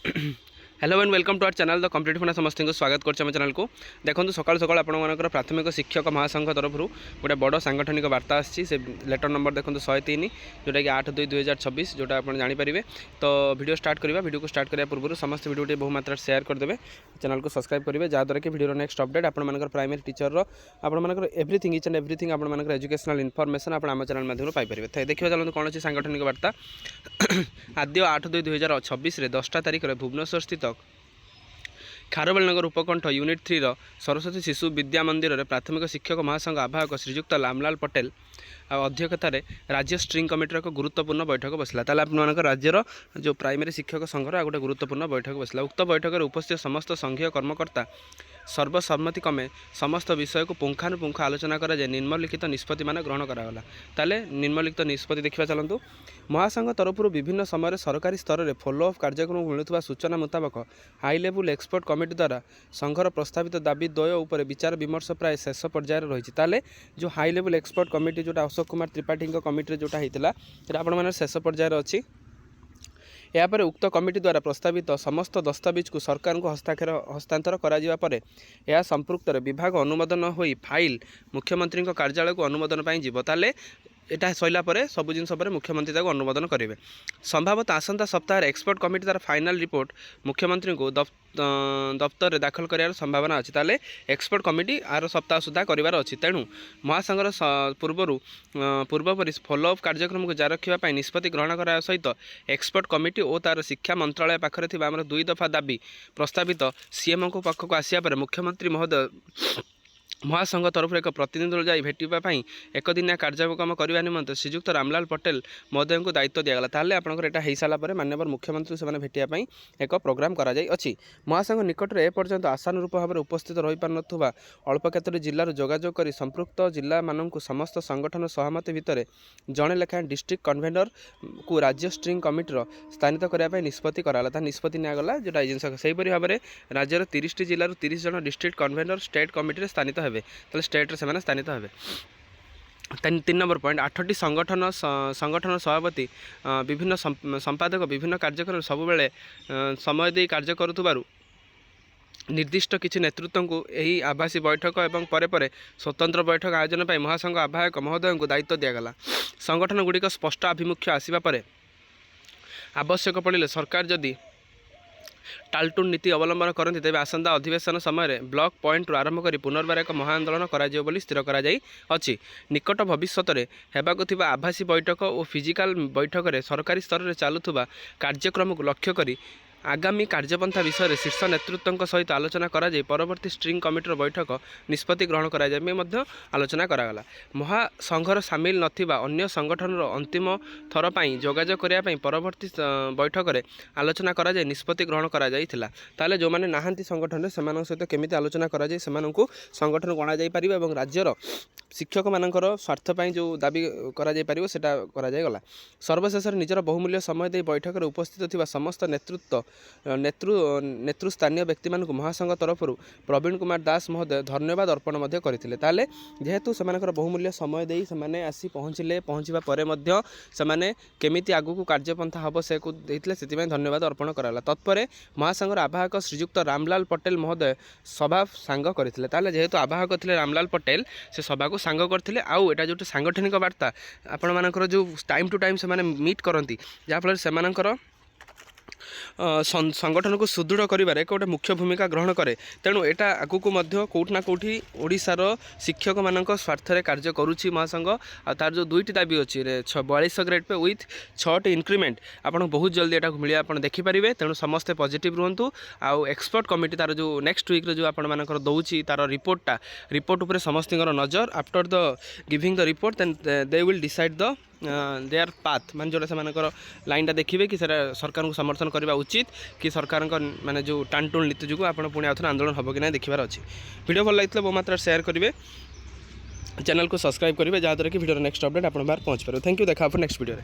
Hello and welcome to our channel the complete funda समस्त को स्वागत करम चैनल को देखो सकाल सकाल आपर प्राथमिक शिक्षक महासंघ तरफ गोटे बड़ सांगठनिक वार्ता आसी लेटर नंबर देखो 103 जोटा कि 8/2/2026 जोटा आप जानीपारे। तो वीडियो स्टार्ट करवा वीडियो को स्टार्ट करने पूर्व समस्त वीडियो बहु मात्रा शेयर करदे चैनल को सब्सक्राइब करेंगे जहाँद्वारा कि वीडियो नेक्स्ट अपडेट आप प्राइमरी टीचर आपर एवरीथिंग इच एंड एवरीथिंग आप एजुकेशनल इनफॉरमेशन आप आम चैनल माध्यम पाइपर। देखिए चलते कौन अच्छी सांगठनिक वार्ता आद्य 8/2/2026 10टा तारीख में भुवनेश्वर स्थित खारबेल नगर उपकंठ यूनिट 3 सरस्वती शिशु विद्या मंदिर में प्राथमिक शिक्षक महासंघ आवाहक श्रीजुक्त लामलाल पटेल अध्यक्षतार राज्य स्ट्रिंग कमिटर एक गुरुत्वपूर्ण बैठक बसला। आप राज्यर जो प्राइमरी शिक्षक संघर गोटे गुरुत्वपूर्ण बैठक बसला। उक्त बैठक में उपस्थित समस्त संघीय कर्मकर्ता सर्वसम्मति क्रमे समस्त विषय को पुंखानुपुंख आलोचना करा जाए निम्नलिखित निष्पत्ति मान ग्रहण करागला। ताले निम्नलिखित निष्पत्ति देखा चलतु महासंघ तरफ विभिन्न समय सरकारी स्तर में फॉलोअप कार्यक्रम मिलुवा सूचना मुताबक हाई लेवल एक्सपर्ट कमिटी द्वारा संघर प्रस्तावित दाबी द्वय उपर विचार विमर्श प्राय शेष पर्यायर रही। ताले जो हाई लेवल एक्सपर्ट कमिटी जोटा अशोक कुमार त्रिपाठी कमिटी जोटा होता आपण शेष पर्यायर अच्छी। यापर उक्त कमिटी द्वारा प्रस्तावित समस्त दस्तावेज को सरकार को हस्तांतर करा संपृक्त विभाग अनुमोदन हो फाइल मुख्यमंत्री कार्यालय को अनुमोदन जीव। ताले एटा सैला सब जिन मुख्यमंत्री अनुमोदन करेंगे। संभवत आसंता सप्ताह एक्सपर्ट कमिटी द्वारा फाइनल रिपोर्ट मुख्यमंत्री को दफ्तर में दाखल कर संभावना अच्छी। ताले एक्सपर्ट कमिटी आर सप्ताह सुधा करार अच्छी। तेणु महासंघर पूर्वपरी फॉलोअप कार्यक्रम को जारी रखा निष्पत्ति ग्रहण करा सहित एक्सपर्ट कमिटी और तार शिक्षा मंत्रालय पाखे आम 2 दफा दाबी प्रस्तावित सीएम को पाखक आसिया मुख्यमंत्री महोदय महासंघ तरफ एक प्रतिनिधि दल जाई भेटापी एक दिनिया कार्यक्रम करने निमंते श्रीजुक्त रामलाल पटेल महोदय को दायित्व दिगला। ताले आपंकर यहाँ हो सारापर माननीय मुख्यमंत्री से भेटापी एक प्रोग्राम कराई। महासंघ निकट में एपर्यंत आशानुरूप भाव में उपस्थित रही पार ना अल्प केतोटी जिलूर जोगाजोग कर संपृक्त जिला मानक समस्त संगठन सहमति भितर जड़े लेखाएं डिस्ट्रिक्ट कन्वेनर को राज्य स्ट्रिंग कमिटर स्थानित करने निष्पत्ति कराला। निष्पत्ति निगला जोटा जिनस से भाव में राज्यर 30 जिलूर 30 जन डिस्ट्रिक्ट कन्वेनर स्टेट कमिटी स्थानित है। ताले स्टेट से स्थानित है। 3 नंबर पॉइंट 8टी संगठन सभापति विभिन्न संपादक विभिन्न कार्यक्रम सब बेले समय दे कार्य करुथबारु निर्दिष्ट किसी नेतृत्व को यही आभासी बैठक एवं परे परे स्वतंत्र बैठक आयोजन पर महासंघ आवाहक महोदय को दायित्व दिगला। संगठन गुड़िक स्पष्ट आभिमुख्य आसवा पर आवश्यक पड़े सरकार जदि टालटून नीति अवलंबन करती तेज आसंता अधिवेशन समय ब्लॉक पॉइंट आरंभ कर पुनर्बार एक महाआंदोलन कर स्थिर कर निकट भविष्य में होगा आभासी बैठक और फिजिकाल बैठक में सरकारी स्तर में चलुवा कार्यक्रम को लक्ष्य कर आगामी कार्यपंथा विषय में शीर्ष नेतृत्व सहित आलोचना करा जाए परवर्ती स्ट्रिंग कमिटर बैठक निष्पत्ति ग्रहण करा जाए आलोचना करागला। महासंघर सामिल नथिबा अन्य संगठन अंतिम थर पर जोगाजोग करने परवर्ती बैठक में आलोचना करा जाए निष्पत्ति ग्रहण करा जाइथिला। ताले जो माने नाहांती संगठन से सहित केमिति आलोचना करा जाए सेमानंकु संगठन गणा जाई परिबा एवं राज्यर शिक्षक मानकर स्वार्थ पर जो दाबी करा जाई परिबो सेटा करा जाय गला। सर्वशेष निजर बहुमूल्य समय दे बैठक में उपस्थित थिबा समस्त नेतृस्थानीय व्यक्ति मानक महासंघ तरफ प्रवीण कुमार दास महोदय धन्यवाद अर्पण करते। ताले जेहेतु से बहुमूल्य समय दे से आसी पहुँचले पहुँचवा से केमिति आगू कार्यपंथा हम से से धन्यवाद अर्पण कराला। तत्पर महासंघर आवाहक श्रीजुक्त रामलाल पटेल महोदय सभा सांग करते। ताले जेहेतु आवाहक थे रामलाल पटेल से सभा को सांग करते। आउ एटा जो सांगठनिक वार्ता आपण मानकर जो टाइम टू टाइम से मीट करती जहाँफल से संगठन को सुदृढ़ करिबार एक गोटे मुख्य भूमिका ग्रहण करे। तेणु एटा आगु को मध्य कोठना कोठी ओडिशार शिक्षक मानक स्वार्थ रे कार्य करुछि महासंघ। आ तार जो 2टी दाबी अछि 42 ग्रेड पे विथ 6टी इंक्रीमेंट आपन बहुत जल्दी एटा मिलिया आपन देखि परिबे। तेणु समस्ते पॉजिटिव रहंतु। आ एक्सपर्ट कमिटी तार जो नेक्स्ट वीक रे जो आपन मानकर दउछि तार रिपोर्ट ऊपर समस्तिंगर नजर after the giving the report then they will decide the their path मान जोटा से लाइनटा देखिए कि सरकार को समर्थन करने उचित कि सरकार माने जो टाणटुण नीति जो आप पुणी आउथरे आंदोलन हम कि ना देखार अच्छी। वीडियो भल लगी बहुत मात्रा शेयर करेंगे चैनल को सब्सक्राइब करेंगे जहाँद्वारा कि वीडियो नेक्स्ट अपडेट आप पहुँच पारे। Thank you. देखा नेक्स्ट वीडियो।